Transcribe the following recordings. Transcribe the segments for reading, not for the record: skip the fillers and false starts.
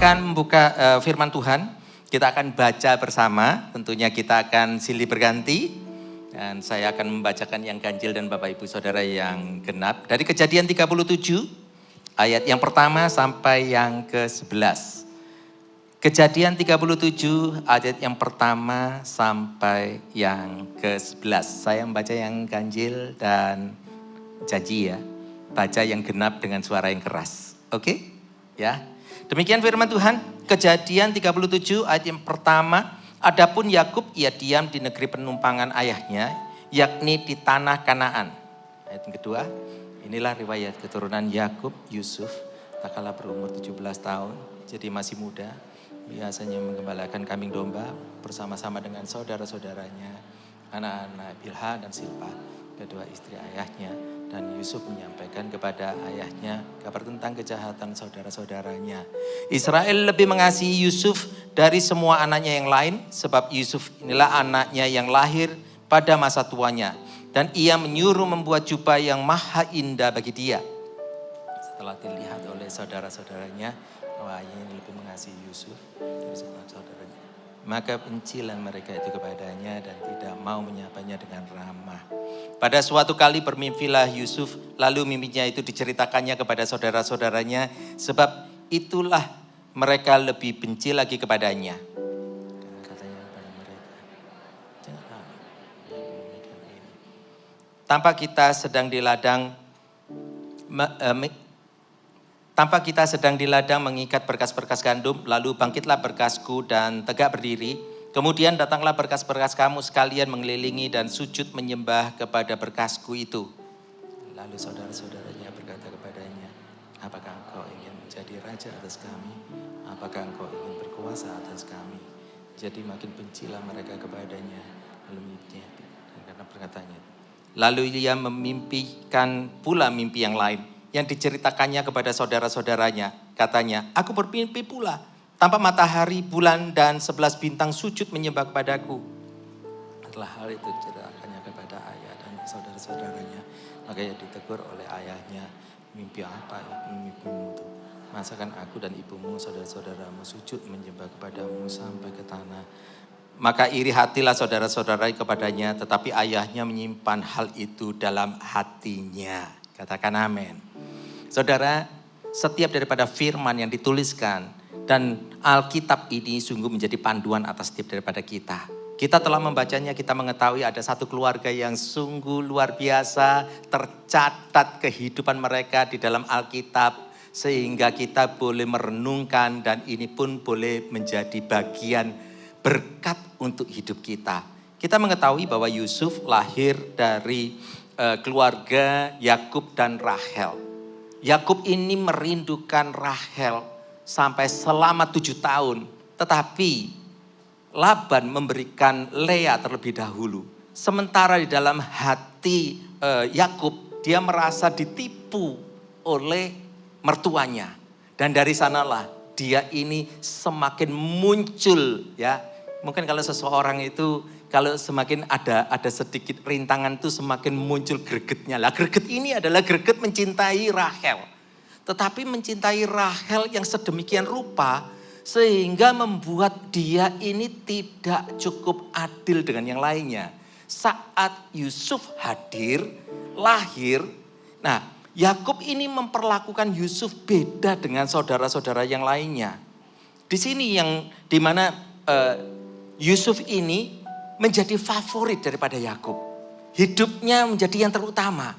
akan membuka firman Tuhan. Kita akan baca bersama. Tentunya kita akan silih berganti. Dan saya akan membacakan yang ganjil dan Bapak Ibu Saudara yang genap. Dari Kejadian 37, ayat yang pertama sampai yang ke-11. Kejadian 37, ayat yang pertama sampai yang ke-11. Saya membaca yang ganjil dan janji ya. Baca yang genap dengan suara yang keras. Oke? Ya. Demikian firman Tuhan. Kejadian 37 ayat yang pertama. Adapun Yakub ia diam di negeri penumpangan ayahnya, yakni di tanah Kanaan. Ayat yang kedua. Inilah riwayat keturunan Yakub, Yusuf. Tak kalah berumur 17 tahun. Jadi masih muda. Biasanya menggembalakan kambing domba bersama-sama dengan saudara-saudaranya. Anak-anak Bilha dan Silpa. Kedua istri ayahnya. Dan Yusuf menyampaikan kepada ayahnya kabar tentang kejahatan saudara-saudaranya. Israel lebih mengasihi Yusuf dari semua anaknya yang lain. Sebab Yusuf inilah anaknya yang lahir pada masa tuanya. Dan ia menyuruh membuat jubah yang maha indah bagi dia. Setelah dilihat oleh saudara-saudaranya bahwa ayahnya lebih mengasihi Yusuf dari semua saudaranya. Maka bencilah mereka itu kepadanya dan tidak mau menyapanya dengan ramah. Pada suatu kali bermimpilah Yusuf, lalu mimpinya itu diceritakannya kepada saudara-saudaranya, sebab itulah mereka lebih benci lagi kepadanya. Dan katanya kepada mereka, janganlah demikian ini. Tampak kita sedang di ladang mengikat berkas-berkas gandum, lalu bangkitlah berkasku dan tegak berdiri. Kemudian datanglah berkas-berkas kamu sekalian mengelilingi dan sujud menyembah kepada berkasku itu. Lalu saudara-saudaranya berkata kepadanya, apakah engkau ingin menjadi raja atas kami? Apakah engkau ingin berkuasa atas kami? Jadi makin bencilah mereka kepadanya. Lalu mimpinya, karena perkataannya. Lalu ia memimpikan pula mimpi yang lain yang diceritakannya kepada saudara-saudaranya. Katanya, aku bermimpi pula. Tampak matahari, bulan, dan 11 bintang sujud menyembah kepadaku. Setelah hal itu diceritakannya kepada ayah dan saudara-saudaranya. Maka ia ditegur oleh ayahnya. Mimpi apa mimpimu itu? Masakan aku dan ibumu, saudara-saudaramu sujud menyembah kepadamu sampai ke tanah. Maka iri hatilah saudara-saudara kepadanya. Tetapi ayahnya menyimpan hal itu dalam hatinya. Katakan amin. Saudara, setiap daripada firman yang dituliskan dan Alkitab ini sungguh menjadi panduan atas setiap daripada kita. Kita telah membacanya, kita mengetahui ada satu keluarga yang sungguh luar biasa, tercatat kehidupan mereka di dalam Alkitab, sehingga kita boleh merenungkan dan ini pun boleh menjadi bagian berkat untuk hidup kita. Kita mengetahui bahwa Yusuf lahir dari keluarga Yakub dan Rahel. Yakub ini merindukan Rahel sampai selama 7 tahun. Tetapi Laban memberikan Lea terlebih dahulu. Sementara di dalam hati Yakub, dia merasa ditipu oleh mertuanya. Dan dari sanalah dia ini semakin muncul ya. Mungkin kalau seseorang itu kalau semakin ada sedikit rintangan itu semakin muncul gregetnya. Lah greget ini adalah greget mencintai Rahel. Tetapi mencintai Rahel yang sedemikian rupa sehingga membuat dia ini tidak cukup adil dengan yang lainnya. Saat Yusuf hadir, lahir, nah Yakub ini memperlakukan Yusuf beda dengan saudara-saudara yang lainnya. Di sini yang dimana Yusuf ini menjadi favorit daripada Yakub. Hidupnya menjadi yang terutama.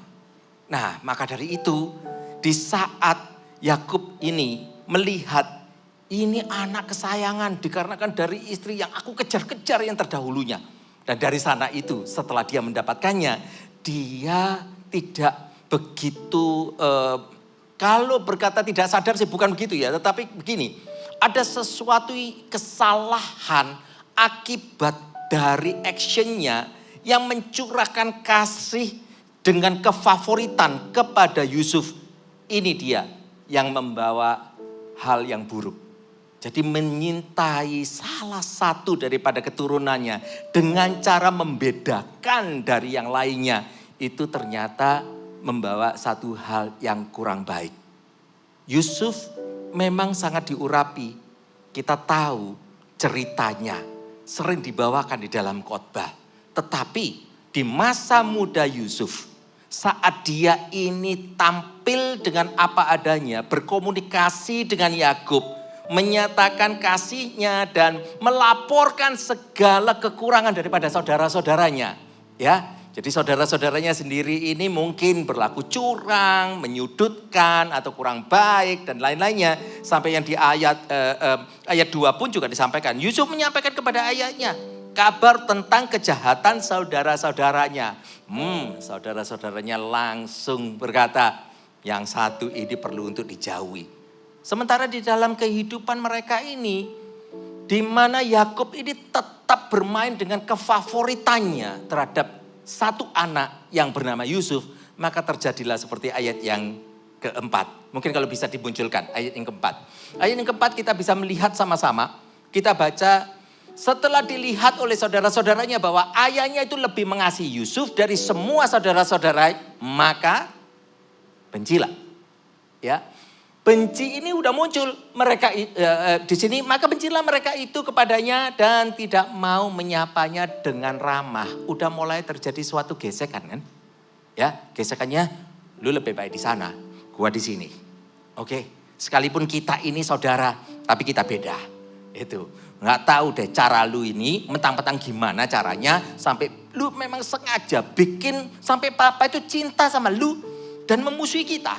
Nah, maka dari itu di saat Yakub ini melihat ini anak kesayangan dikarenakan dari istri yang aku kejar-kejar yang terdahulunya. Dan dari sana itu setelah dia mendapatkannya, dia tidak begitu, kalau berkata tidak sadar sih bukan begitu ya. Tetapi begini, ada sesuatu kesalahan akibat dari actionnya yang mencurahkan kasih dengan kefavoritan kepada Yusuf. Ini dia yang membawa hal yang buruk. Jadi menyintai salah satu daripada keturunannya dengan cara membedakan dari yang lainnya. Itu ternyata membawa satu hal yang kurang baik. Yusuf memang sangat diurapi. kita tahu ceritanya sering dibawakan di dalam khotbah. Tetapi di masa muda Yusuf, saat dia ini tampil dengan apa adanya, berkomunikasi dengan Yakub, menyatakan kasihnya dan melaporkan segala kekurangan daripada saudara-saudaranya. Ya, jadi saudara-saudaranya sendiri ini mungkin berlaku curang, menyudutkan atau kurang baik dan lain-lainnya. Sampai yang di ayat 2 pun juga disampaikan. Yusuf menyampaikan kepada ayahnya kabar tentang kejahatan saudara-saudaranya. Saudara-saudaranya langsung berkata, yang satu ini perlu untuk dijauhi. Sementara di dalam kehidupan mereka ini, di mana Yakub ini tetap bermain dengan kefavoritannya terhadap satu anak yang bernama Yusuf, maka terjadilah seperti ayat yang keempat. Mungkin kalau bisa dimunculkan ayat yang keempat. Ayat yang keempat kita bisa melihat sama-sama. Kita baca, setelah dilihat oleh saudara-saudaranya bahwa ayahnya itu lebih mengasihi Yusuf dari semua saudara-saudara, maka bencilah. Ya, benci ini udah muncul mereka di sini, maka bencilah mereka itu kepadanya dan tidak mau menyapanya dengan ramah. Udah mulai terjadi suatu gesekan kan? Ya, gesekannya lu lebih baik di sana, gua di sini. Oke, sekalipun kita ini saudara, tapi kita beda. Itu, nggak tahu deh cara lu ini mentang-mentang gimana caranya sampai lu memang sengaja bikin sampai papa itu cinta sama lu dan memusuhi kita.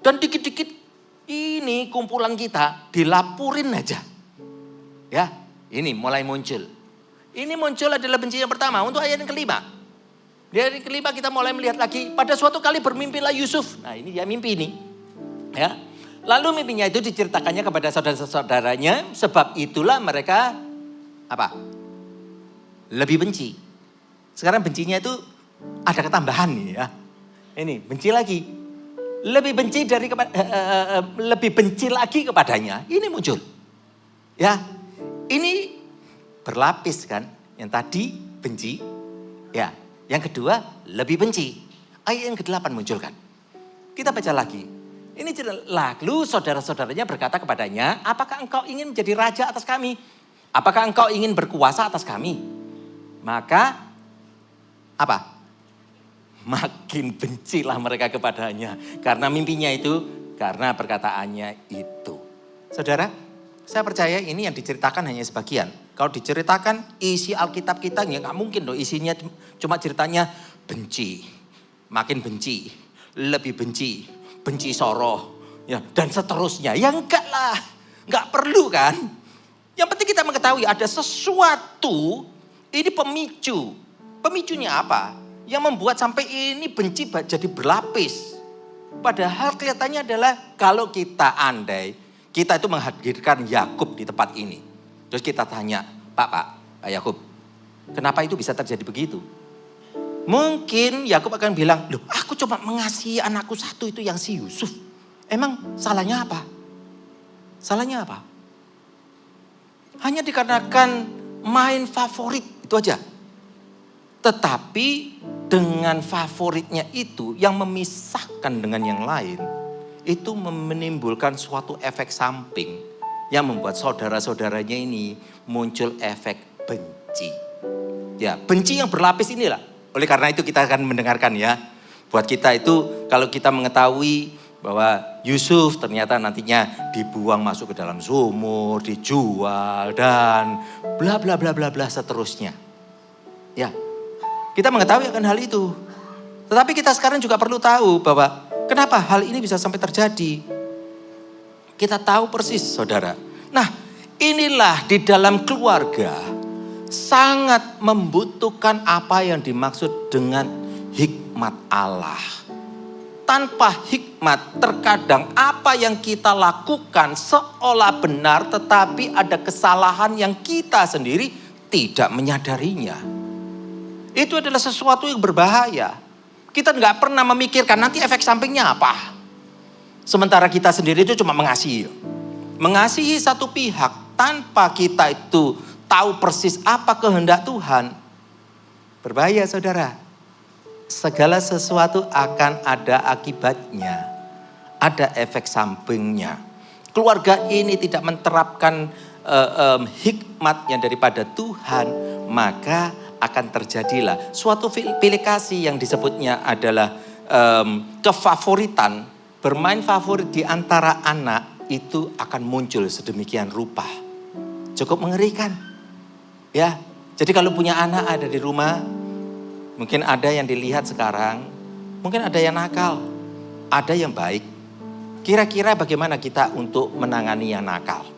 Dan dikit-dikit ini kumpulan kita dilaporin aja. Ya, ini mulai muncul. Ini muncul adalah benci yang pertama untuk ayat yang kelima. Di ayat yang kelima kita mulai melihat lagi. Pada suatu kali bermimpilah Yusuf. Nah ini dia mimpi ini. Ya. Lalu mimpinya itu diceritakannya kepada saudara-saudaranya. Sebab itulah mereka apa? Lebih benci. Sekarang bencinya itu ada ketambahan nih ya. Ini benci lagi. Lebih benci lagi kepadanya. Ini muncul. Ya. Ini berlapis kan. Yang tadi benci. Ya. Yang kedua lebih benci. Ayat yang ke-8 munculkan. Kita baca lagi. Ini lalu saudara-saudaranya berkata kepadanya, apakah engkau ingin menjadi raja atas kami? Apakah engkau ingin berkuasa atas kami? Maka apa? Makin bencilah mereka kepadanya. Karena mimpinya itu, karena perkataannya itu. Saudara, saya percaya ini yang diceritakan hanya sebagian. Kalau diceritakan isi Alkitab kita, ya nggak mungkin loh isinya cuma ceritanya benci. Makin benci, lebih benci, benci soroh, ya, dan seterusnya. Ya enggak lah, nggak perlu kan. Yang penting kita mengetahui ada sesuatu, ini pemicu. Pemicunya apa? Yang membuat sampai ini benci jadi berlapis. Padahal kelihatannya adalah kalau kita andai, kita itu menghadirkan Yakub di tempat ini. Terus kita tanya, Pak Yakub, kenapa itu bisa terjadi begitu? Mungkin Yakub akan bilang, loh aku cuma mengasihi anakku satu itu yang si Yusuf. Emang salahnya apa? Salahnya apa? Hanya dikarenakan main favorit itu aja. Tetapi dengan favoritnya itu yang memisahkan dengan yang lain. Itu menimbulkan suatu efek samping. Yang membuat saudara-saudaranya ini muncul efek benci. Ya, benci yang berlapis inilah. Oleh karena itu kita akan mendengarkan ya. Buat kita itu kalau kita mengetahui bahwa Yusuf ternyata nantinya dibuang masuk ke dalam sumur, dijual dan bla bla bla bla bla seterusnya. Ya. Kita mengetahui akan hal itu. Tetapi kita sekarang juga perlu tahu bahwa kenapa hal ini bisa sampai terjadi. Kita tahu persis saudara. Nah inilah di dalam keluarga sangat membutuhkan apa yang dimaksud dengan hikmat Allah. Tanpa hikmat terkadang apa yang kita lakukan seolah benar tetapi ada kesalahan yang kita sendiri tidak menyadarinya. Itu adalah sesuatu yang berbahaya. Kita nggak pernah memikirkan nanti efek sampingnya apa. Sementara kita sendiri itu cuma mengasihi. Mengasihi satu pihak tanpa kita itu tahu persis apa kehendak Tuhan. Berbahaya saudara. Segala sesuatu akan ada akibatnya. Ada efek sampingnya. Keluarga ini tidak menerapkan hikmat yang daripada Tuhan, maka akan terjadilah suatu pilih kasih yang disebutnya adalah kefavoritan, bermain favorit di antara anak itu akan muncul sedemikian rupa. Cukup mengerikan. Ya, jadi kalau punya anak ada di rumah, mungkin ada yang dilihat sekarang, mungkin ada yang nakal, ada yang baik. Kira-kira bagaimana kita untuk menangani yang nakal?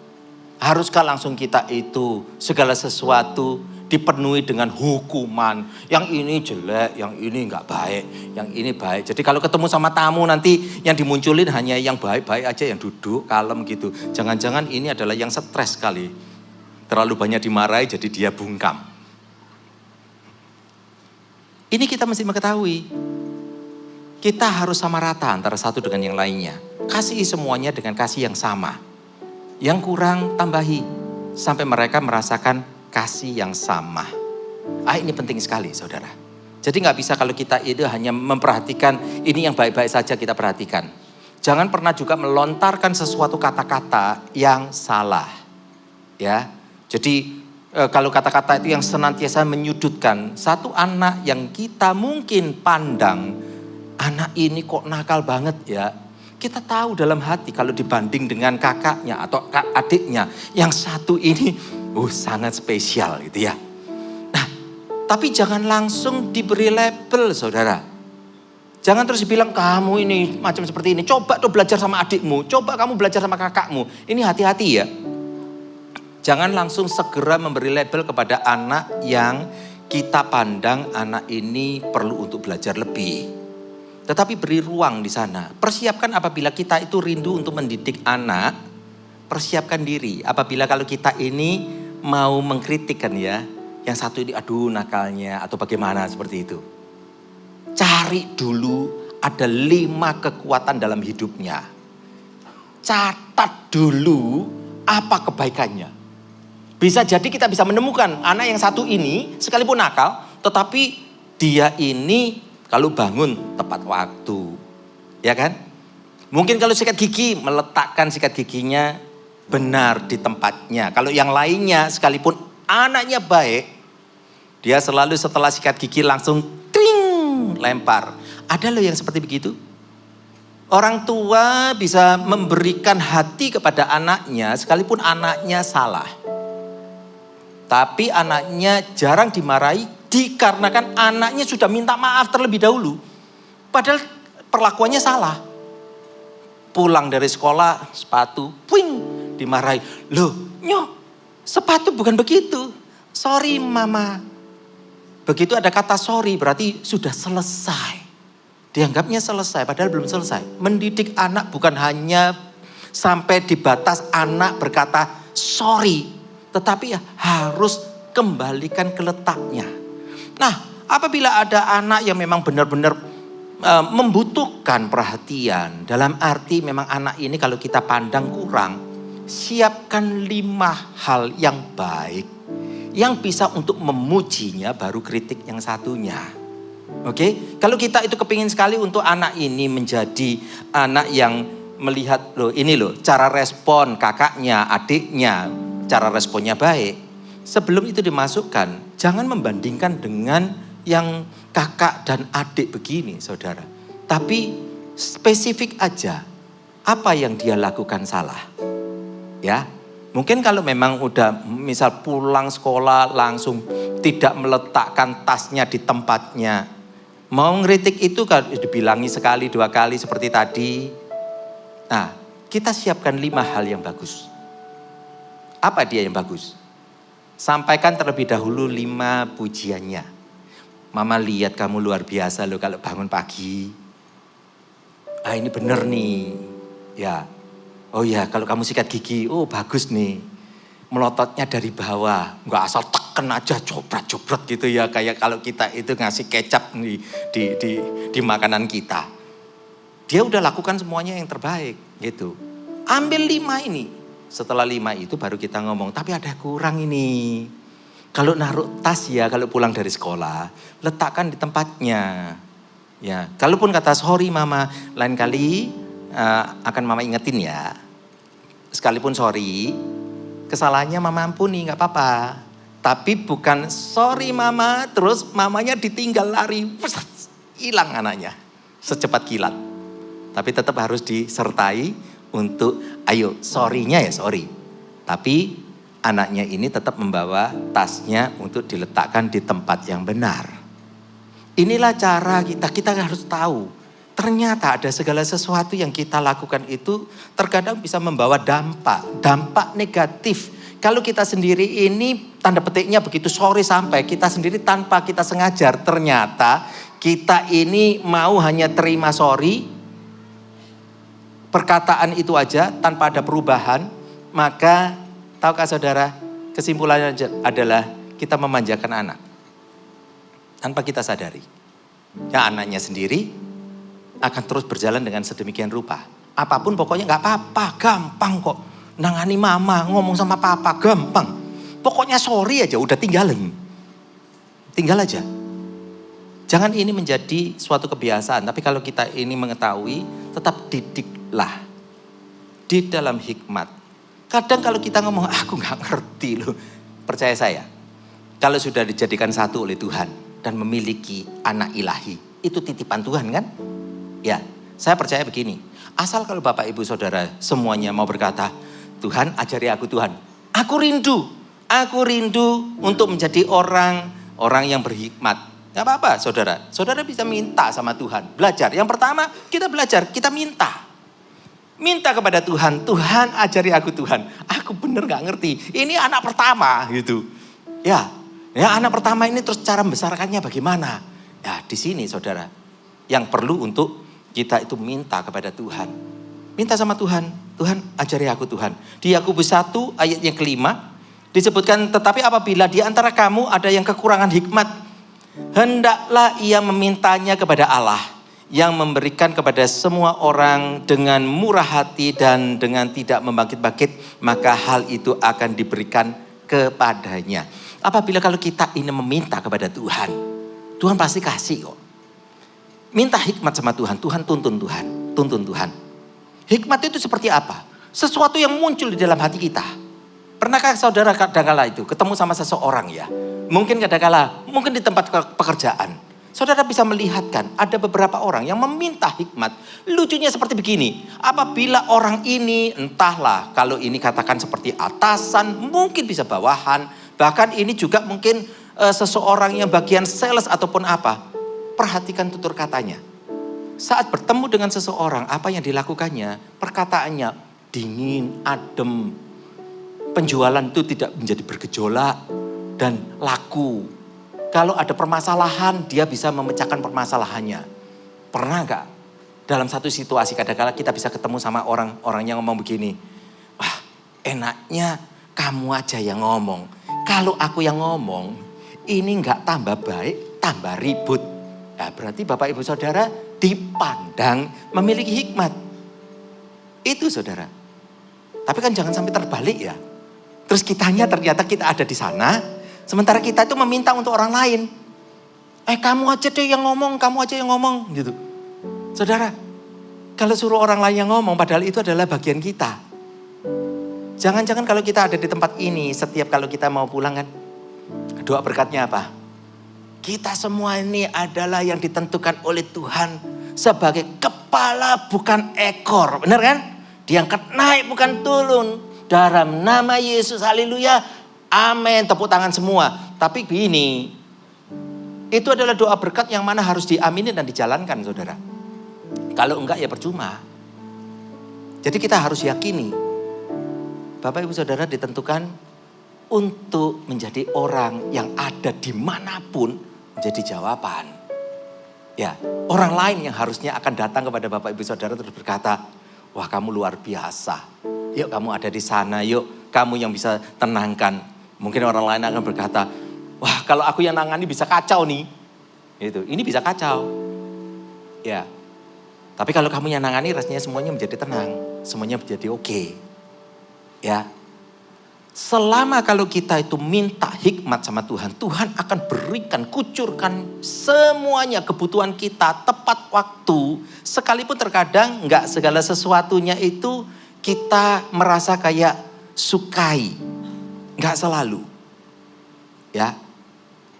Haruskah langsung kita itu segala sesuatu dipenuhi dengan hukuman? Yang ini jelek, yang ini enggak baik, yang ini baik. Jadi kalau ketemu sama tamu nanti yang dimunculin hanya yang baik-baik aja, yang duduk, kalem gitu. Jangan-jangan ini adalah yang stres kali. Terlalu banyak dimarahi jadi dia bungkam. Ini kita mesti mengetahui. Kita harus sama rata antara satu dengan yang lainnya. Kasihi semuanya dengan kasih yang sama. Yang kurang tambahi. Sampai mereka merasakan kasih yang sama. Ini penting sekali saudara. Jadi gak bisa kalau kita itu hanya memperhatikan ini yang baik-baik saja kita perhatikan. Jangan pernah juga melontarkan sesuatu kata-kata yang salah. Ya, jadi kalau kata-kata itu yang senantiasa menyudutkan. Satu anak yang kita mungkin pandang, anak ini kok nakal banget ya. Kita tahu dalam hati kalau dibanding dengan kakaknya atau adiknya. Yang satu ini sangat spesial gitu ya. Nah, tapi jangan langsung diberi label saudara. Jangan terus dibilang kamu ini macam seperti ini. Coba tuh belajar sama adikmu. Coba kamu belajar sama kakakmu. Ini hati-hati ya. Jangan langsung segera memberi label kepada anak yang kita pandang anak ini perlu untuk belajar lebih. Tetapi beri ruang di sana. Persiapkan apabila kita itu rindu untuk mendidik anak. Persiapkan diri. Apabila kalau kita ini mau mengkritik kan ya. Yang satu ini aduh nakalnya atau bagaimana seperti itu. Cari dulu ada 5 kekuatan dalam hidupnya. Catat dulu apa kebaikannya. Bisa jadi kita bisa menemukan anak yang satu ini sekalipun nakal. Tetapi dia ini kalau bangun tepat waktu, ya kan? Mungkin kalau sikat gigi, meletakkan sikat giginya benar di tempatnya. Kalau yang lainnya sekalipun anaknya baik, dia selalu setelah sikat gigi langsung tring, lempar. Ada loh yang seperti begitu. Orang tua bisa memberikan hati kepada anaknya sekalipun anaknya salah. Tapi anaknya jarang dimarahi. Dikarenakan anaknya sudah minta maaf terlebih dahulu. Padahal perlakuannya salah. Pulang dari sekolah, sepatu, puing, dimarahi. Loh, sepatu bukan begitu. Sorry mama. Begitu ada kata sorry berarti sudah selesai. Dianggapnya selesai padahal belum selesai. Mendidik anak bukan hanya sampai di batas anak berkata sorry. Tetapi harus kembalikan ke letaknya. Nah, apabila ada anak yang memang benar-benar membutuhkan perhatian. Dalam arti memang anak ini kalau kita pandang kurang. Siapkan 5 hal yang baik. Yang bisa untuk memujinya baru kritik yang satunya. Oke, kalau kita itu kepingin sekali untuk anak ini menjadi anak yang melihat cara respon kakaknya, adiknya. Cara responnya baik. Sebelum itu dimasukkan, jangan membandingkan dengan yang kakak dan adik begini saudara. Tapi spesifik aja apa yang dia lakukan salah. Ya, mungkin kalau memang udah misal pulang sekolah langsung tidak meletakkan tasnya di tempatnya. Mau ngeritik itu kan dibilangi sekali 2 kali seperti tadi. Nah, kita siapkan 5 hal yang bagus. Apa dia yang bagus? Sampaikan terlebih dahulu 5 pujiannya. Mama lihat kamu luar biasa loh kalau bangun pagi. Ini bener nih. Ya. Oh ya kalau kamu sikat gigi, bagus nih. Melototnya dari bawah. Nggak asal teken aja jobrat-jobrat gitu ya. Kayak kalau kita itu ngasih kecap nih di makanan kita. Dia udah lakukan semuanya yang terbaik gitu. Ambil 5 ini. Setelah 5 itu baru kita ngomong, tapi ada kurang ini. Kalau naruh tas ya, kalau pulang dari sekolah, letakkan di tempatnya. Ya, kalaupun kata sorry mama, lain kali akan mama ingetin ya. Sekalipun sorry, kesalahannya mama ampuni, nggak apa-apa. Tapi bukan sorry mama, terus mamanya ditinggal lari, hilang anaknya secepat kilat. Tapi tetap harus disertai untuk ayo sorry-nya ya sorry. Tapi anaknya ini tetap membawa tasnya untuk diletakkan di tempat yang benar. Inilah cara kita harus tahu. Ternyata ada segala sesuatu yang kita lakukan itu terkadang bisa membawa dampak negatif. Kalau kita sendiri ini tanda petiknya begitu sorry sampai kita sendiri tanpa kita sengaja ternyata kita ini mau hanya terima sorry, perkataan itu aja tanpa ada perubahan, maka tahukah saudara kesimpulannya adalah kita memanjakan anak tanpa kita sadari. Ya anaknya sendiri akan terus berjalan dengan sedemikian rupa. Apapun pokoknya gak apa-apa, gampang kok. Nangani mama, ngomong sama papa, gampang. Pokoknya sorry aja, udah tinggalin. Tinggal aja. Jangan ini menjadi suatu kebiasaan. Tapi kalau kita ini mengetahui, tetap didiklah. Di dalam hikmat. Kadang kalau kita ngomong, aku gak ngerti loh. Percaya saya, kalau sudah dijadikan satu oleh Tuhan dan memiliki anak ilahi, itu titipan Tuhan kan? Ya, saya percaya begini. Asal kalau Bapak Ibu Saudara semuanya mau berkata, Tuhan ajari aku Tuhan. Aku rindu untuk menjadi orang yang berhikmat. Gak apa-apa saudara. Saudara bisa minta sama Tuhan. Belajar. Yang pertama kita belajar, kita minta. Minta kepada Tuhan. Tuhan ajari aku Tuhan. Aku bener gak ngerti. Ini anak pertama gitu. Ya anak pertama ini terus cara membesarkannya bagaimana. Ya di sini saudara. Yang perlu untuk kita itu minta kepada Tuhan. Minta sama Tuhan. Tuhan ajari aku Tuhan. Di Yakobus 1 ayat yang kelima. Disebutkan tetapi apabila di antara kamu ada yang kekurangan hikmat. Hendaklah ia memintanya kepada Allah. Yang memberikan kepada semua orang dengan murah hati dan dengan tidak membangkit-bangkit. Maka hal itu akan diberikan kepadanya. Apabila kalau kita ini meminta kepada Tuhan. Tuhan pasti kasih kok. Minta hikmat sama Tuhan. Tuhan tuntun Tuhan. Tuntun Tuhan. Hikmat itu seperti apa? Sesuatu yang muncul di dalam hati kita. Pernahkah saudara kadangkala itu ketemu sama seseorang ya? Mungkin kadangkala, mungkin di tempat pekerjaan. Saudara bisa melihatkan ada beberapa orang yang meminta hikmat. Lucunya seperti begini. Apabila orang ini entahlah kalau ini katakan seperti atasan, mungkin bisa bawahan. Bahkan ini juga mungkin seseorang yang bagian sales ataupun apa. Perhatikan tutur katanya. Saat bertemu dengan seseorang, apa yang dilakukannya? Perkataannya dingin, adem. Penjualan itu tidak menjadi bergejolak dan laku. Kalau ada permasalahan, dia bisa memecahkan permasalahannya. Pernah gak? Dalam satu situasi kadang-kadang kita bisa ketemu sama orang yang ngomong begini. Wah, enaknya kamu aja yang ngomong. Kalau aku yang ngomong, ini gak tambah baik, tambah ribut. Nah, berarti Bapak Ibu Saudara dipandang memiliki hikmat. Itu saudara. Tapi kan jangan sampai terbalik ya. Terus kitanya ternyata kita ada di sana. Sementara kita itu meminta untuk orang lain. Kamu aja deh yang ngomong, kamu aja yang ngomong gitu. Saudara, kalau suruh orang lain yang ngomong padahal itu adalah bagian kita. Jangan-jangan kalau kita ada di tempat ini, setiap kalau kita mau pulang kan. Doa berkatnya apa? Kita semua ini adalah yang ditentukan oleh Tuhan sebagai kepala bukan ekor. Benar kan? Diangkat naik bukan turun. Dalam nama Yesus, haleluya. Amin, tepuk tangan semua. Tapi begini, itu adalah doa berkat yang mana harus diamini dan dijalankan saudara. Kalau enggak ya percuma. Jadi kita harus yakini. Bapak Ibu Saudara ditentukan untuk menjadi orang yang ada dimanapun. Jadi jawaban. Ya, orang lain yang harusnya akan datang kepada Bapak Ibu Saudara terus berkata, wah kamu luar biasa. Yuk kamu ada di sana, yuk kamu yang bisa tenangkan. Mungkin orang lain akan berkata, wah kalau aku yang nangani bisa kacau nih. Ini bisa kacau. Ya, tapi kalau kamu yang nangani rasanya semuanya menjadi tenang. Semuanya menjadi oke. Ya. Selama kalau kita itu minta hikmat sama Tuhan, Tuhan akan berikan, kucurkan semuanya kebutuhan kita tepat waktu. Sekalipun terkadang enggak segala sesuatunya itu kita merasa kayak sukai. Enggak selalu. Ya,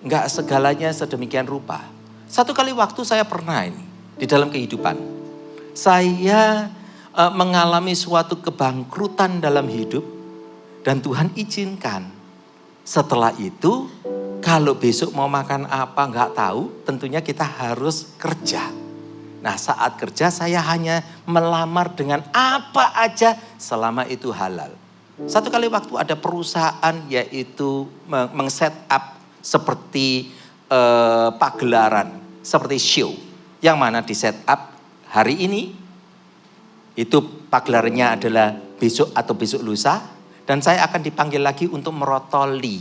enggak segalanya sedemikian rupa. Satu kali waktu saya pernah ini, di dalam kehidupan. Saya mengalami suatu kebangkrutan dalam hidup dan Tuhan izinkan. Setelah itu, kalau besok mau makan apa enggak tahu, tentunya kita harus kerja. Nah, saat kerja saya hanya melamar dengan apa aja selama itu halal. Satu kali waktu ada perusahaan yaitu meng-set up seperti pagelaran, seperti show. Yang mana di set up hari ini, itu pagelarannya adalah besok atau besok lusa. Dan saya akan dipanggil lagi untuk protolin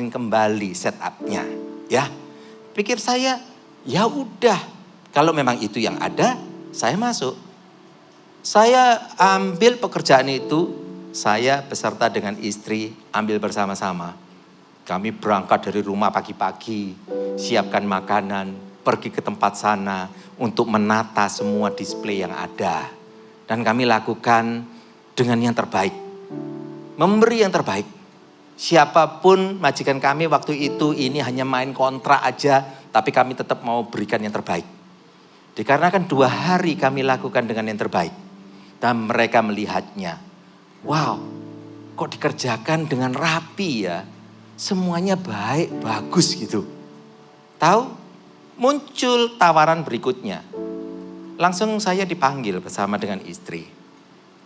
kembali set up-nya. Ya, pikir saya, ya udah, kalau memang itu yang ada, saya masuk. Saya ambil pekerjaan itu, saya beserta dengan istri ambil bersama-sama. Kami berangkat dari rumah pagi-pagi, siapkan makanan, pergi ke tempat sana untuk menata semua display yang ada. Dan kami lakukan dengan yang terbaik. Memberi yang terbaik. Siapapun majikan kami waktu itu ini hanya main kontrak aja, tapi kami tetap mau berikan yang terbaik. Dikarenakan 2 hari kami lakukan dengan yang terbaik. Dan mereka melihatnya. Wow, kok dikerjakan dengan rapi ya. Semuanya baik, bagus gitu. Tahu? Muncul tawaran berikutnya. Langsung saya dipanggil bersama dengan istri.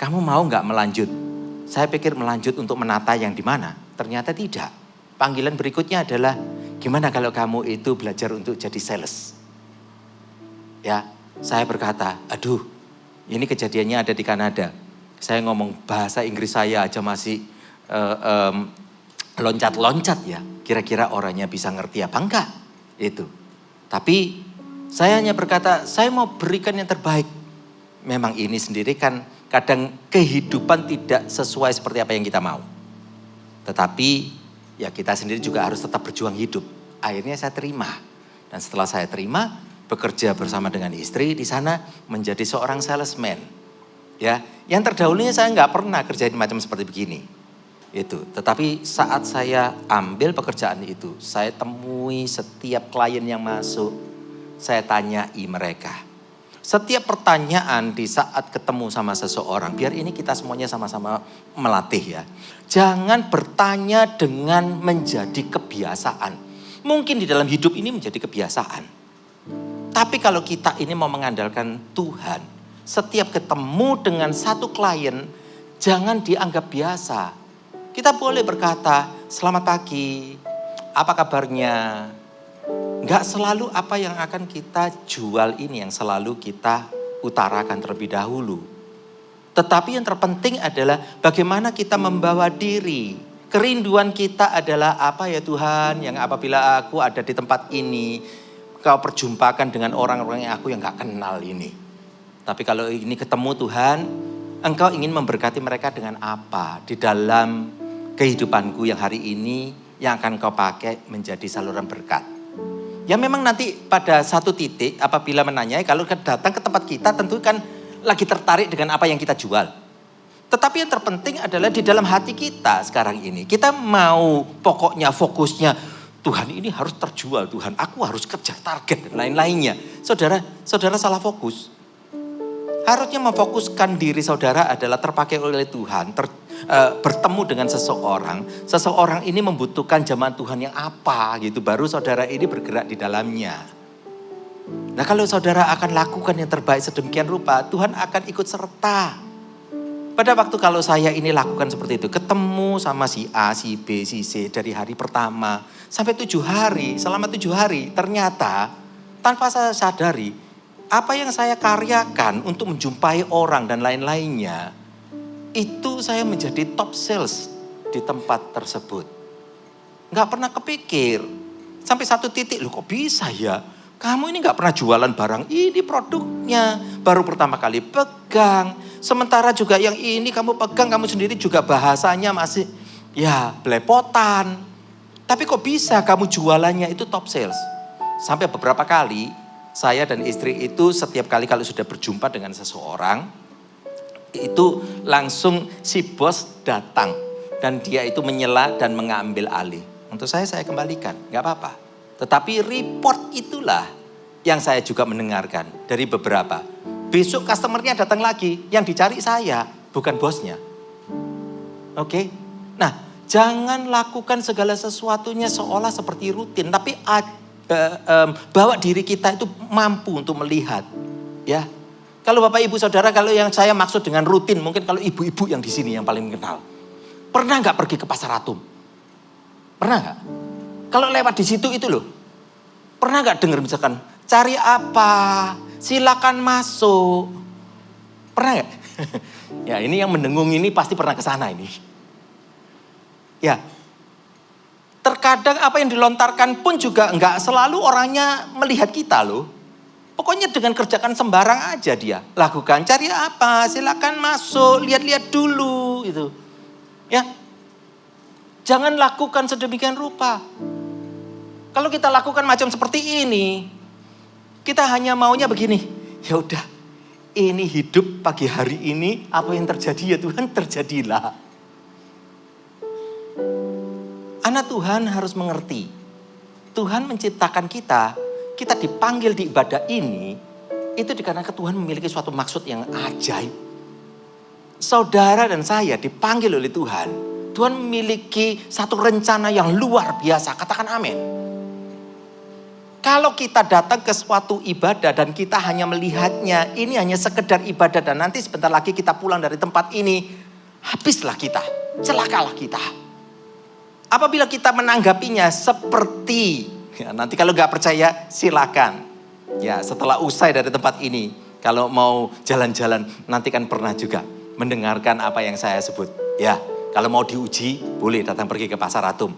Kamu mau gak melanjut? Saya pikir melanjut untuk menata yang di mana? Ternyata tidak. Panggilan berikutnya adalah, gimana kalau kamu itu belajar untuk jadi sales? Ya, saya berkata, aduh, ini kejadiannya ada di Kanada. Saya ngomong bahasa Inggris saya aja masih loncat-loncat ya. Kira-kira orangnya bisa ngerti apa enggak? Itu. Tapi saya hanya berkata, saya mau berikan yang terbaik. Memang ini sendiri kan kadang kehidupan tidak sesuai seperti apa yang kita mau. Tetapi ya kita sendiri juga harus tetap berjuang hidup. Akhirnya saya terima. Dan setelah saya terima, bekerja bersama dengan istri di sana menjadi seorang salesman. Ya, yang terdahulunya saya nggak pernah kerjain macam seperti begini. Itu. Tetapi saat saya ambil pekerjaan itu, saya temui setiap klien yang masuk, saya tanyai mereka. Setiap pertanyaan di saat ketemu sama seseorang, biar ini kita semuanya sama-sama melatih ya. Jangan bertanya dengan menjadi kebiasaan. Mungkin di dalam hidup ini menjadi kebiasaan. Tapi kalau kita ini mau mengandalkan Tuhan, setiap ketemu dengan satu klien, jangan dianggap biasa. Kita boleh berkata, selamat pagi, apa kabarnya? Enggak selalu apa yang akan kita jual ini yang selalu kita utarakan terlebih dahulu. Tetapi yang terpenting adalah bagaimana kita membawa diri. Kerinduan kita adalah apa ya Tuhan, yang apabila aku ada di tempat ini, kau perjumpakan dengan orang-orang yang aku yang gak kenal ini. Tapi kalau ini ketemu Tuhan, engkau ingin memberkati mereka dengan apa? Di dalam kehidupanku yang hari ini yang akan kau pakai menjadi saluran berkat. Ya memang nanti pada satu titik apabila menanyai, kalau datang ke tempat kita tentu kan lagi tertarik dengan apa yang kita jual. Tetapi yang terpenting adalah di dalam hati kita sekarang ini. Kita mau pokoknya fokusnya, Tuhan ini harus terjual, Tuhan aku harus kerja target dan lain-lainnya. Saudara salah fokus. Harusnya memfokuskan diri saudara adalah terpakai oleh Tuhan, bertemu dengan seseorang. Seseorang ini membutuhkan jamahan Tuhan yang apa gitu, baru saudara ini bergerak di dalamnya. Nah kalau saudara akan lakukan yang terbaik sedemikian rupa, Tuhan akan ikut serta. Pada waktu kalau saya ini lakukan seperti itu, ketemu sama si A, si B, si C dari hari pertama sampai 7 hari, selama 7 hari ternyata tanpa saya sadari, apa yang saya karyakan untuk menjumpai orang dan lain-lainnya, itu saya menjadi top sales di tempat tersebut. Nggak pernah kepikir. Sampai satu titik, loh kok bisa ya? Kamu ini nggak pernah jualan barang ini produknya. Baru pertama kali pegang. Sementara juga yang ini kamu pegang, kamu sendiri juga bahasanya masih ya belepotan. Tapi kok bisa kamu jualannya itu top sales? Sampai beberapa kali saya dan istri itu setiap kali kalau sudah berjumpa dengan seseorang, itu langsung si bos datang dan dia itu menyela dan mengambil alih. Untuk saya kembalikan, nggak apa-apa. Tetapi report itulah yang saya juga mendengarkan dari beberapa. Besok customernya datang lagi, yang dicari saya, bukan bosnya. Oke? Nah, jangan lakukan segala sesuatunya seolah seperti rutin, tapi bawa diri kita itu mampu untuk melihat. Ya, kalau Bapak Ibu Saudara, kalau yang saya maksud dengan rutin, mungkin kalau ibu-ibu yang di sini yang paling kenal. Pernah nggak pergi ke Pasar Atom? Pernah nggak? Kalau lewat di situ itu loh. Pernah nggak dengar misalkan, cari apa? Silakan masuk. Pernah nggak? Ya ini yang mendengung ini pasti pernah ke sana ini. Ya. Terkadang apa yang dilontarkan pun juga nggak selalu orangnya melihat kita loh. Pokoknya dengan kerjakan sembarang aja dia. Lakukan, cari apa? Silakan masuk, lihat-lihat dulu gitu. Ya. Jangan lakukan sedemikian rupa. Kalau kita lakukan macam seperti ini, kita hanya maunya begini. Ya udah, ini hidup pagi hari ini, apa yang terjadi ya Tuhan, terjadilah. Anak Tuhan harus mengerti. Tuhan menciptakan kita dipanggil di ibadah ini, itu dikarenakan Tuhan memiliki suatu maksud yang ajaib. Saudara dan saya dipanggil oleh Tuhan. Tuhan memiliki satu rencana yang luar biasa. Katakan amin. Kalau kita datang ke suatu ibadah dan kita hanya melihatnya, ini hanya sekedar ibadah dan nanti sebentar lagi kita pulang dari tempat ini, habislah kita, celakalah kita. Apabila kita menanggapinya seperti, ya, nanti kalau gak percaya silakan. Ya setelah usai dari tempat ini, kalau mau jalan-jalan nanti kan pernah juga mendengarkan apa yang saya sebut. Ya kalau mau diuji boleh datang pergi ke Pasar Atom.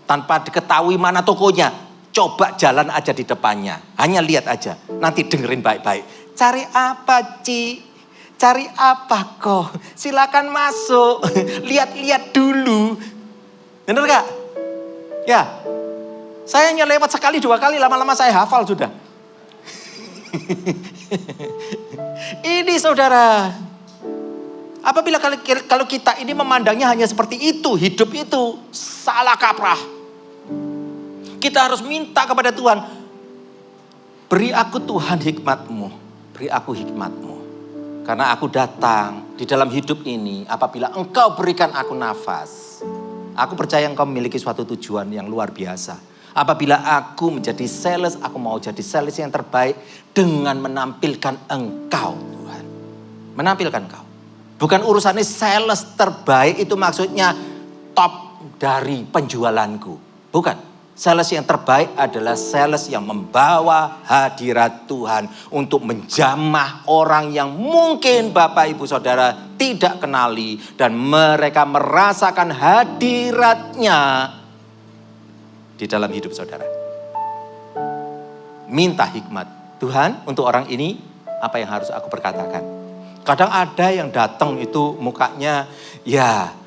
Tanpa diketahui mana tokonya, coba jalan aja di depannya. Hanya lihat aja, nanti dengerin baik-baik. Cari apa Ci? Cari apa kok? Silakan masuk, lihat-lihat dulu. Benar gak? Ya, saya hanya lewat sekali dua kali, lama-lama saya hafal sudah. Ini saudara, apabila kalau kita ini memandangnya hanya seperti itu, hidup itu salah kaprah. Kita harus minta kepada Tuhan, beri aku Tuhan hikmat-Mu, beri aku hikmat-Mu. Karena aku datang di dalam hidup ini, apabila Engkau berikan aku nafas, aku percaya Engkau memiliki suatu tujuan yang luar biasa. Apabila aku menjadi sales, aku mau jadi sales yang terbaik dengan menampilkan Engkau Tuhan. Menampilkan Engkau. Bukan urusannya sales terbaik itu maksudnya top dari penjualanku. Bukan. Sales yang terbaik adalah sales yang membawa hadirat Tuhan untuk menjamah orang yang mungkin Bapak Ibu Saudara tidak kenali dan mereka merasakan hadiratnya di dalam hidup saudara. Minta hikmat. Tuhan, untuk orang ini apa yang harus aku perkatakan? Kadang ada yang datang itu mukanya ya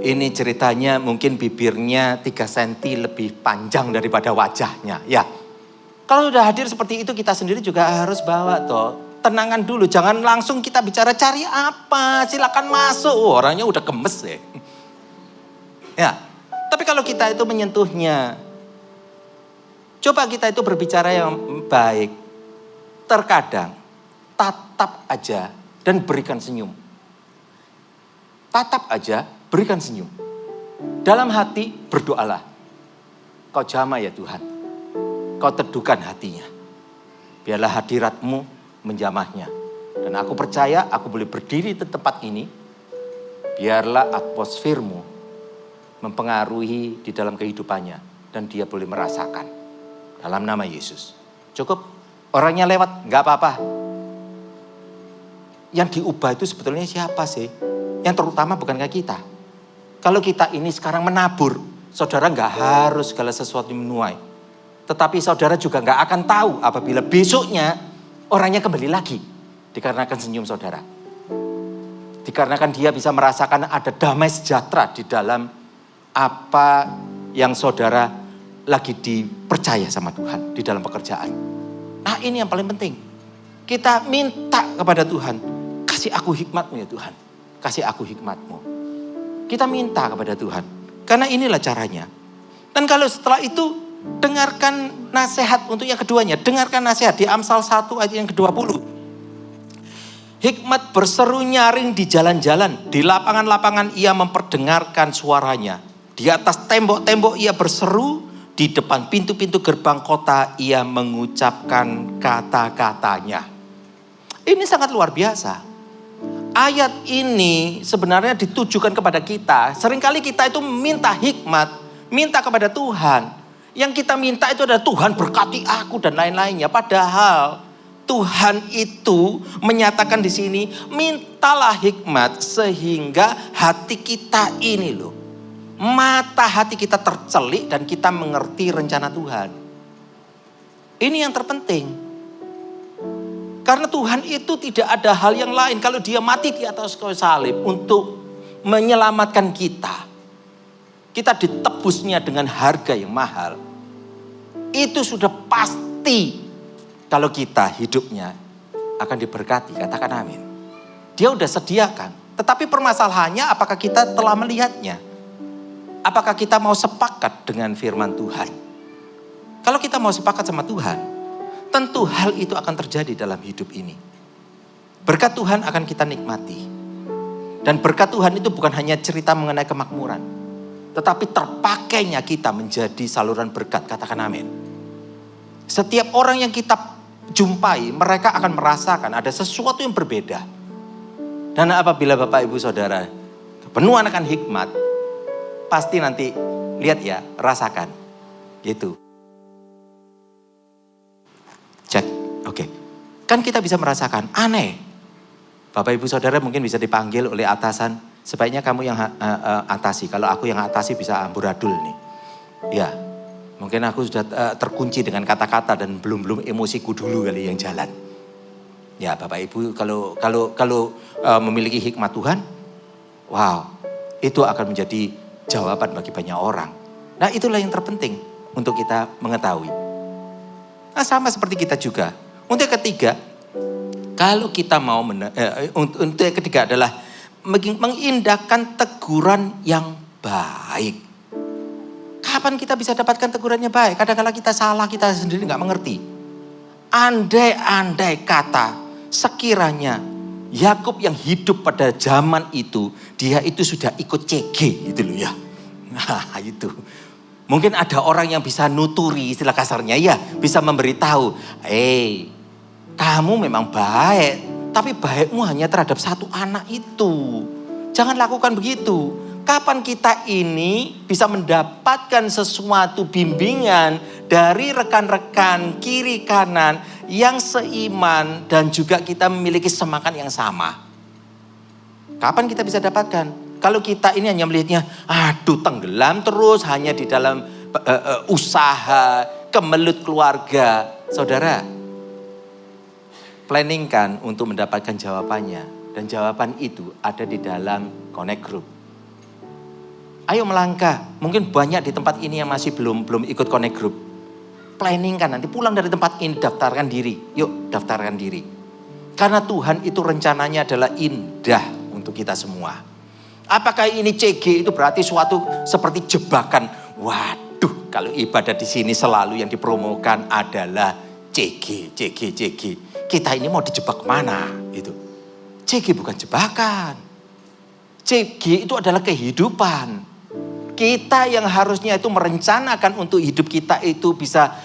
ini ceritanya mungkin bibirnya 3 cm lebih panjang daripada wajahnya. Ya, kalau udah hadir seperti itu kita sendiri juga harus bawa toh. Tenangan dulu, jangan langsung kita bicara cari apa, silakan masuk. Orangnya udah gemes deh. Ya, tapi kalau kita itu menyentuhnya, coba kita itu berbicara yang baik. Terkadang tatap aja dan berikan senyum. Tatap aja, berikan senyum. Dalam hati berdoalah. Kau jamah ya Tuhan. Kau teduhkan hatinya. Biarlah hadirat-Mu menjamahnya. Dan aku percaya aku boleh berdiri di tempat ini. Biarlah atmosfer-Mu mempengaruhi di dalam kehidupannya. Dan dia boleh merasakan. Dalam nama Yesus. Cukup. Orangnya lewat, gak apa-apa. Yang diubah itu sebetulnya siapa sih? Yang terutama bukankah kita? Kalau kita ini sekarang menabur, saudara gak harus segala sesuatu menuai. Tetapi saudara juga gak akan tahu apabila besoknya orangnya kembali lagi. Dikarenakan senyum saudara. Dikarenakan dia bisa merasakan ada damai sejahtera di dalam apa yang saudara lagi dipercaya sama Tuhan di dalam pekerjaan. Nah ini yang paling penting. Kita minta kepada Tuhan, kasih aku hikmat-Mu ya Tuhan. Kasih aku hikmat-Mu. Kita minta kepada Tuhan. Karena inilah caranya. Dan kalau setelah itu, dengarkan nasihat untuk yang keduanya. Dengarkan nasihat di Amsal 1 ayat yang ke-20. Hikmat berseru nyaring di jalan-jalan. Di lapangan-lapangan ia memperdengarkan suaranya. Di atas tembok-tembok ia berseru. Di depan pintu-pintu gerbang kota ia mengucapkan kata-katanya. Ini sangat luar biasa. Ayat ini sebenarnya ditujukan kepada kita. Seringkali kita itu minta hikmat, minta kepada Tuhan. Yang kita minta itu adalah Tuhan berkati aku dan lain-lainnya. Padahal Tuhan itu menyatakan di sini, mintalah hikmat sehingga hati kita ini loh, mata hati kita tercelik dan kita mengerti rencana Tuhan. Ini yang terpenting. Karena Tuhan itu tidak ada hal yang lain. Kalau dia mati di atas kayu salib untuk menyelamatkan kita. Kita ditebusnya dengan harga yang mahal. Itu sudah pasti kalau kita hidupnya akan diberkati. Katakan amin. Dia udah sediakan. Tetapi permasalahannya apakah kita telah melihatnya? Apakah kita mau sepakat dengan firman Tuhan? Kalau kita mau sepakat sama Tuhan, tentu hal itu akan terjadi dalam hidup ini. Berkat Tuhan akan kita nikmati. Dan berkat Tuhan itu bukan hanya cerita mengenai kemakmuran. Tetapi terpakainya kita menjadi saluran berkat. Katakan amin. Setiap orang yang kita jumpai, mereka akan merasakan ada sesuatu yang berbeda. Dan apabila Bapak Ibu Saudara penuh akan hikmat, pasti nanti lihat ya, rasakan. Gitu. Cek, oke. Kan kita bisa merasakan, aneh. Bapak Ibu Saudara mungkin bisa dipanggil oleh atasan. Sebaiknya kamu yang atasi. Kalau aku yang atasi bisa amburadul nih. Ya, mungkin aku sudah terkunci dengan kata-kata dan belum emosiku dulu kali yang jalan. Ya Bapak Ibu kalau memiliki hikmat Tuhan, wow, itu akan menjadi jawaban bagi banyak orang. Nah itulah yang terpenting untuk kita mengetahui. Nah sama seperti kita juga. Untuk yang ketiga, kalau kita mau untuk yang ketiga adalah mengindahkan teguran yang baik. Kapan kita bisa dapatkan tegurannya baik? Kadang-kadang kita salah, kita sendiri nggak mengerti. Andai kata sekiranya Yakub yang hidup pada zaman itu, dia itu sudah ikut CG gitu loh ya. Nah itu. Mungkin ada orang yang bisa nuturi istilah kasarnya ya. Bisa memberitahu. Kamu memang baik. Tapi baikmu hanya terhadap satu anak itu. Jangan lakukan begitu. Kapan kita ini bisa mendapatkan sesuatu bimbingan dari rekan-rekan kiri kanan yang seiman dan juga kita memiliki semangat yang sama. Kapan kita bisa dapatkan? Kalau kita ini hanya melihatnya, tenggelam terus hanya di dalam usaha, kemelut keluarga. Saudara, planningkan untuk mendapatkan jawabannya. Dan jawaban itu ada di dalam Connect Group. Ayo melangkah. Mungkin banyak di tempat ini yang masih belum ikut Connect Group. Planningkan nanti pulang dari tempat ini, daftarkan diri. Yuk daftarkan diri. Karena Tuhan itu rencananya adalah indah untuk kita semua. Apakah ini CG itu berarti suatu seperti jebakan? Waduh, kalau ibadah di sini selalu yang dipromokan adalah CG. Kita ini mau dijebak mana? Itu. CG bukan jebakan. CG itu adalah kehidupan. Kita yang harusnya itu merencanakan untuk hidup kita itu bisa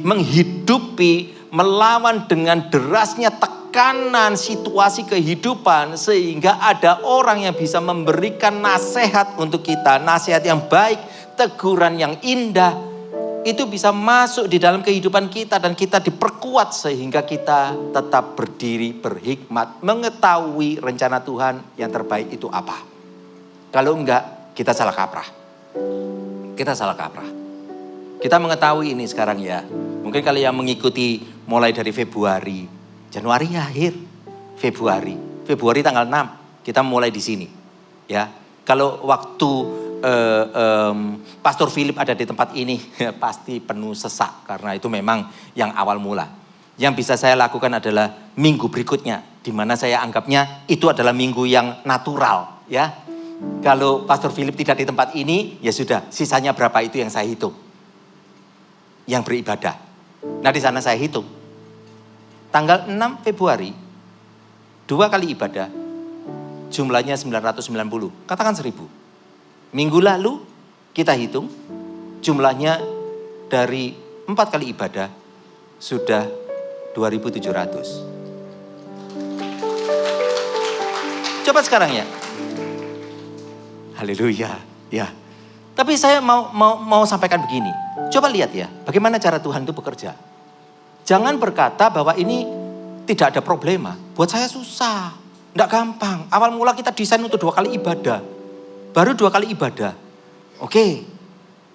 menghidupi, melawan dengan derasnya tekanan situasi kehidupan sehingga ada orang yang bisa memberikan nasihat untuk kita, nasihat yang baik, teguran yang indah, itu bisa masuk di dalam kehidupan kita dan kita diperkuat sehingga kita tetap berdiri berhikmat, mengetahui rencana Tuhan yang terbaik itu apa. Kalau enggak, kita salah kaprah. Kita mengetahui ini sekarang ya. Mungkin kalian yang mengikuti mulai dari Februari, Januari akhir, Februari tanggal 6 kita mulai di sini. Ya, kalau waktu Pastor Philip ada di tempat ini pasti penuh sesak karena itu memang yang awal mula. Yang bisa saya lakukan adalah minggu berikutnya, di mana saya anggapnya itu adalah minggu yang natural, ya. Kalau Pastor Philip tidak di tempat ini, ya sudah, sisanya berapa itu yang saya hitung. Yang beribadah. Nah di sana saya hitung. Tanggal 6 Februari, 2 kali ibadah, jumlahnya 990. Katakan 1000. Minggu lalu kita hitung, jumlahnya dari 4 kali ibadah, sudah 2.700. Coba sekarang ya. Haleluya, ya. Tapi saya mau sampaikan begini. Coba lihat ya, bagaimana cara Tuhan itu bekerja. Jangan berkata bahwa ini tidak ada problema. Buat saya susah, tidak gampang. Awal mula kita desain untuk 2 kali ibadah. Baru 2 kali ibadah. Oke,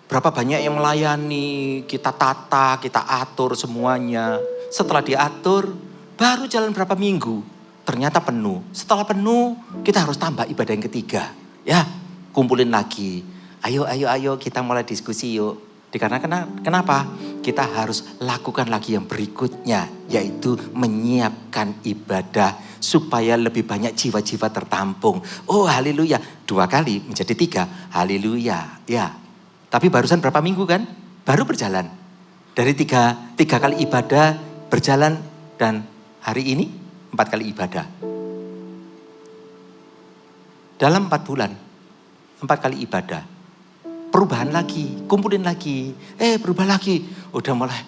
berapa banyak yang melayani, kita tata, kita atur semuanya. Setelah diatur, baru jalan berapa minggu. Ternyata penuh. Setelah penuh, kita harus tambah ibadah yang ketiga. Ya, kumpulin lagi. Ayo kita mulai diskusi yuk. Dikarenakan kenapa? Kita harus lakukan lagi yang berikutnya. Yaitu menyiapkan ibadah supaya lebih banyak jiwa-jiwa tertampung. Oh haleluya, 2 kali menjadi 3. Haleluya, ya. Tapi barusan berapa minggu kan? Baru berjalan. Dari 3 kali ibadah berjalan dan hari ini 4 kali ibadah. Dalam 4 bulan, 4 kali ibadah. Perubahan lagi, kumpulin lagi. Berubah lagi. Udah mulai,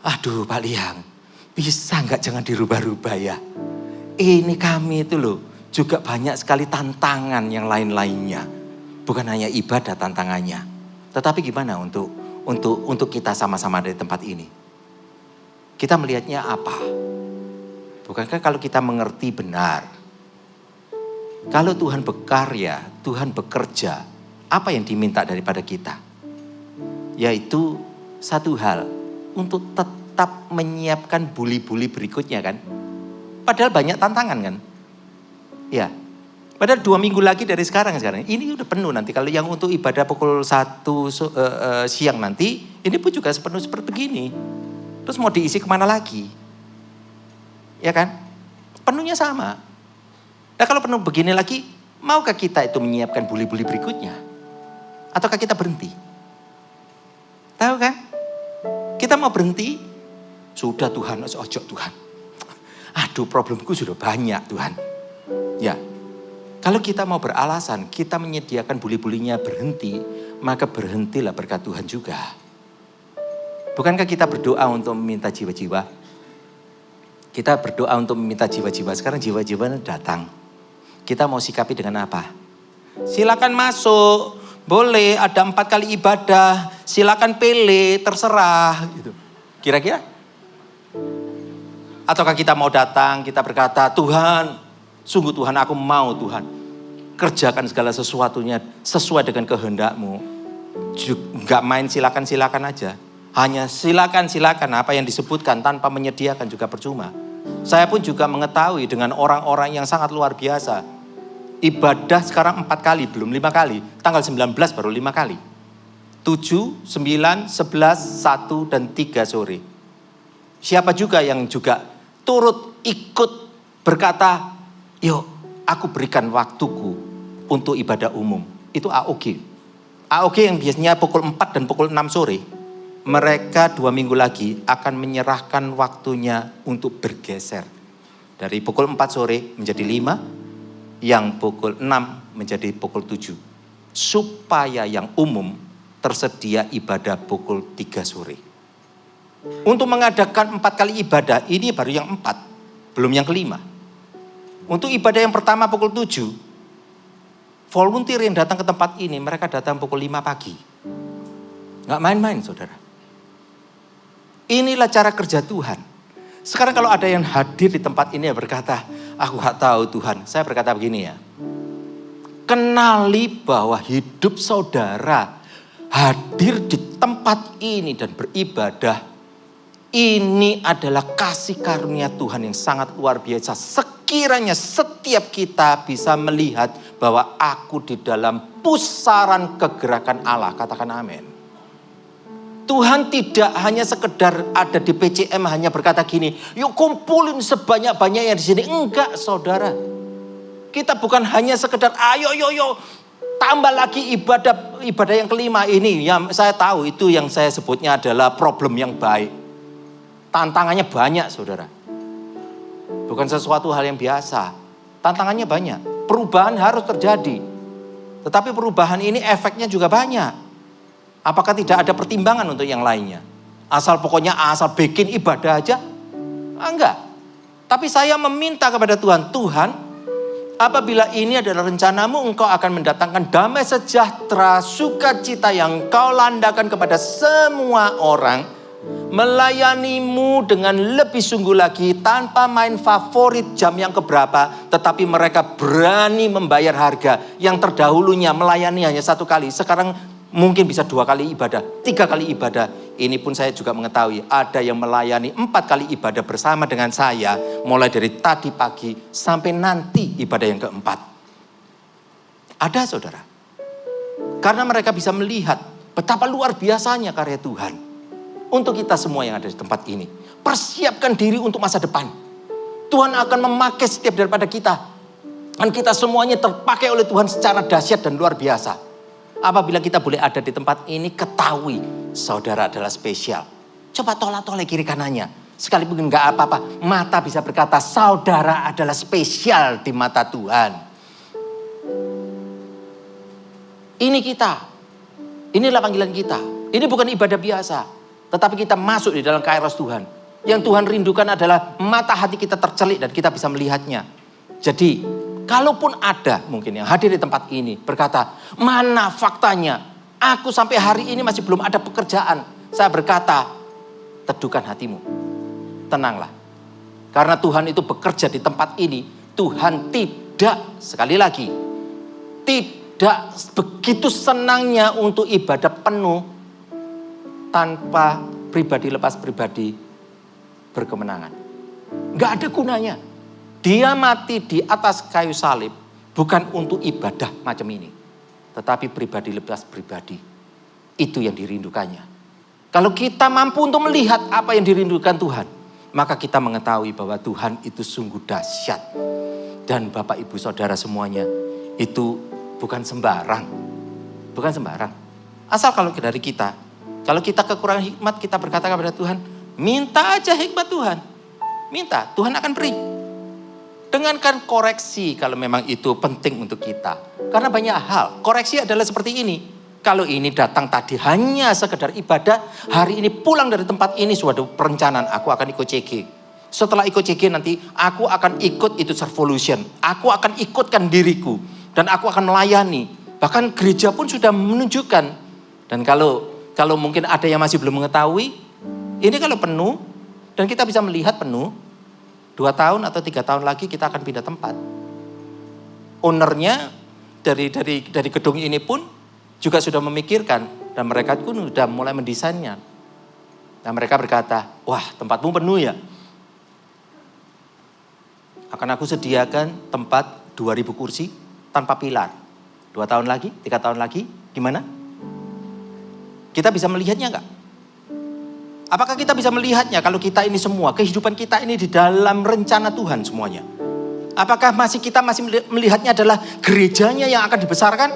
aduh Pak Liang, bisa nggak jangan dirubah-rubah ya. Ini kami itu loh, juga banyak sekali tantangan yang lain-lainnya. Bukan hanya ibadah tantangannya. Tetapi gimana untuk kita sama-sama dari tempat ini? Kita melihatnya apa? Bukankah kalau kita mengerti benar, kalau Tuhan berkarya, Tuhan bekerja, apa yang diminta daripada kita? Yaitu satu hal, untuk tetap menyiapkan buli-buli berikutnya kan. Padahal banyak tantangan kan. Ya, padahal 2 minggu lagi dari sekarang. Ini udah penuh nanti. Kalau yang untuk ibadah pukul 1 siang nanti, ini pun juga sepenuh seperti begini. Terus mau diisi kemana lagi? Ya kan? Penuhnya sama. Nah kalau penuh begini lagi, maukah kita itu menyiapkan buli-buli berikutnya? Ataukah kita berhenti? Tahu kan? Kita mau berhenti, sudah Tuhan, ojo Tuhan. Aduh problemku sudah banyak Tuhan. Ya, kalau kita mau beralasan, kita menyediakan buli-bulinya berhenti, maka berhentilah berkat Tuhan juga. Bukankah kita berdoa untuk meminta jiwa-jiwa? Kita berdoa untuk meminta jiwa-jiwa, sekarang jiwa-jiwa datang. Kita mau sikapi dengan apa? Silakan masuk. Boleh ada 4 kali ibadah, silakan pilih, terserah. Gitu. Kira-kira? Ataukah kita mau datang, kita berkata, Tuhan, sungguh Tuhan aku mau Tuhan. Kerjakan segala sesuatunya sesuai dengan kehendak-Mu. Gak main silakan-silakan aja. Hanya silakan-silakan apa yang disebutkan tanpa menyediakan juga percuma. Saya pun juga mengetahui dengan orang-orang yang sangat luar biasa. Ibadah sekarang 4 kali, belum 5 kali. Tanggal 19 baru 5 kali. 7, 9, 11, 1, dan 3 sore. Siapa juga yang juga turut ikut berkata, yuk aku berikan waktuku untuk ibadah umum. Itu AOG. AOG yang biasanya pukul 4 dan pukul 6 sore. Mereka 2 minggu lagi akan menyerahkan waktunya untuk bergeser. Dari pukul 4 sore menjadi 5. Yang pukul 6 menjadi pukul 7. Supaya yang umum tersedia ibadah pukul 3 sore. Untuk mengadakan 4 kali ibadah, ini baru yang 4. Belum yang kelima. Untuk ibadah yang pertama pukul 7. Volunteer yang datang ke tempat ini, mereka datang pukul 5 pagi. Nggak main-main saudara. Inilah cara kerja Tuhan. Sekarang kalau ada yang hadir di tempat ini ya berkata, aku gak tahu Tuhan. Saya berkata begini ya. Kenali bahwa hidup saudara hadir di tempat ini dan beribadah. Ini adalah kasih karunia Tuhan yang sangat luar biasa. Sekiranya setiap kita bisa melihat bahwa aku di dalam pusaran kegerakan Allah. Katakan amin. Tuhan tidak hanya sekedar ada di PCM hanya berkata gini, yuk kumpulin sebanyak-banyaknya di sini. Enggak saudara. Kita bukan hanya sekedar ayo Tambah lagi ibadah yang kelima ini, yang saya tahu itu yang saya sebutnya adalah problem yang baik. Tantangannya banyak, saudara. Bukan sesuatu hal yang biasa. Tantangannya banyak. Perubahan harus terjadi. Tetapi perubahan ini efeknya juga banyak. Apakah tidak ada pertimbangan untuk yang lainnya? Asal bikin ibadah aja? Enggak. Tapi saya meminta kepada Tuhan, Tuhan, apabila ini adalah rencanamu, engkau akan mendatangkan damai sejahtera, sukacita yang kau landakan kepada semua orang, melayanimu dengan lebih sungguh lagi, tanpa main favorit jam yang keberapa, tetapi mereka berani membayar harga. Yang terdahulunya melayani hanya 1 kali, sekarang mungkin bisa 2 kali ibadah, 3 kali ibadah. Ini pun saya juga mengetahui ada yang melayani 4 kali ibadah bersama dengan saya, mulai dari tadi pagi sampai nanti ibadah yang keempat. Ada, saudara. Karena mereka bisa melihat betapa luar biasanya karya Tuhan. Untuk kita semua yang ada di tempat ini, persiapkan diri untuk masa depan. Tuhan akan memakai setiap daripada kita. Dan kita semuanya terpakai oleh Tuhan secara dahsyat dan luar biasa. Apabila kita boleh ada di tempat ini, ketahui saudara adalah spesial. Coba tolak-tolak kiri kanannya. Sekalipun enggak apa-apa, mata bisa berkata saudara adalah spesial di mata Tuhan. Ini kita. Inilah panggilan kita. Ini bukan ibadah biasa. Tetapi kita masuk di dalam kairos Tuhan. Yang Tuhan rindukan adalah mata hati kita tercelik dan kita bisa melihatnya. Jadi, kalaupun ada mungkin yang hadir di tempat ini berkata, mana faktanya? Aku sampai hari ini masih belum ada pekerjaan. Saya berkata, teduhkan hatimu. Tenanglah. Karena Tuhan itu bekerja di tempat ini. Tuhan tidak, sekali lagi, tidak begitu senangnya untuk ibadah penuh tanpa pribadi lepas pribadi berkemenangan. Gak ada gunanya. Dia mati di atas kayu salib bukan untuk ibadah macam ini. Tetapi pribadi lepas pribadi. Itu yang dirindukannya. Kalau kita mampu untuk melihat apa yang dirindukan Tuhan, maka kita mengetahui bahwa Tuhan itu sungguh dahsyat. Dan Bapak Ibu Saudara semuanya, itu bukan sembarang. Bukan sembarang. Asal kalau dari kita, kalau kita kekurangan hikmat, kita berkata kepada Tuhan, minta aja hikmat Tuhan. Minta, Tuhan akan beri. Dengarkan koreksi kalau memang itu penting untuk kita. Karena banyak hal. Koreksi adalah seperti ini. Kalau ini datang tadi hanya sekedar ibadah. Hari ini pulang dari tempat ini suatu perencanaan. Aku akan ikut CG. Setelah ikut CG nanti aku akan ikut itu Servolution. Aku akan ikutkan diriku. Dan aku akan melayani. Bahkan gereja pun sudah menunjukkan. Dan kalau mungkin ada yang masih belum mengetahui. Ini kalau penuh. Dan kita bisa melihat penuh. 2 tahun atau 3 tahun lagi kita akan pindah tempat. Ownernya dari gedung ini pun juga sudah memikirkan. Dan mereka pun sudah mulai mendesainnya. Dan mereka berkata, wah tempatmu penuh ya. Akan aku sediakan tempat 2000 kursi tanpa pilar. 2 tahun lagi, 3 tahun lagi, gimana? Kita bisa melihatnya enggak? Apakah kita bisa melihatnya kalau kita ini semua, kehidupan kita ini di dalam rencana Tuhan semuanya? Apakah kita masih melihatnya adalah gerejanya yang akan dibesarkan?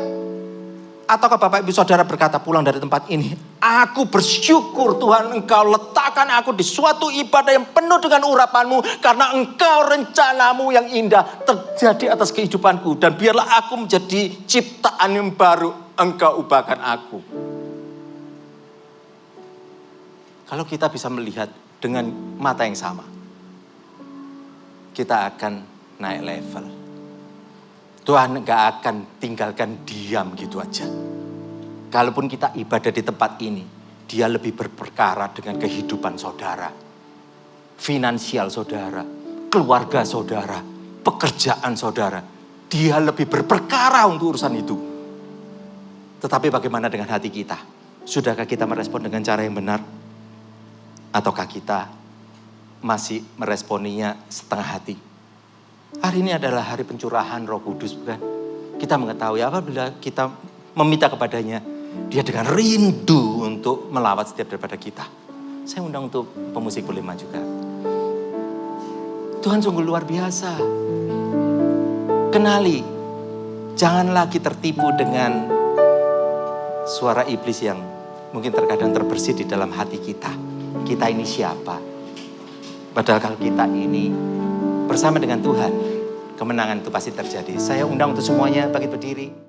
Ataukah Bapak Ibu Saudara berkata pulang dari tempat ini, aku bersyukur Tuhan Engkau letakkan aku di suatu ibadah yang penuh dengan urapanmu. Karena Engkau rencanamu yang indah terjadi atas kehidupanku. Dan biarlah aku menjadi ciptaan yang baru, Engkau ubahkan aku. Kalau kita bisa melihat dengan mata yang sama, kita akan naik level. Tuhan gak akan tinggalkan diam gitu aja. Kalaupun kita ibadah di tempat ini, dia lebih berperkara dengan kehidupan saudara. Finansial saudara, keluarga saudara, pekerjaan saudara. Dia lebih berperkara untuk urusan itu. Tetapi bagaimana dengan hati kita? Sudahkah kita merespon dengan cara yang benar? Ataukah kita masih meresponinya setengah hati? Hari ini adalah hari pencurahan Roh Kudus, bukan? Kita mengetahui apabila kita meminta kepadanya, dia dengan rindu untuk melawat setiap daripada kita. Saya undang untuk pemusik boleh maju juga. Tuhan sungguh luar biasa. Kenali Jangan lagi tertipu dengan suara iblis yang mungkin terkadang terbersit di dalam hati kita. Kita ini siapa? Padahal kalau kita ini bersama dengan Tuhan, kemenangan itu pasti terjadi. Saya undang untuk semuanya bangkit berdiri.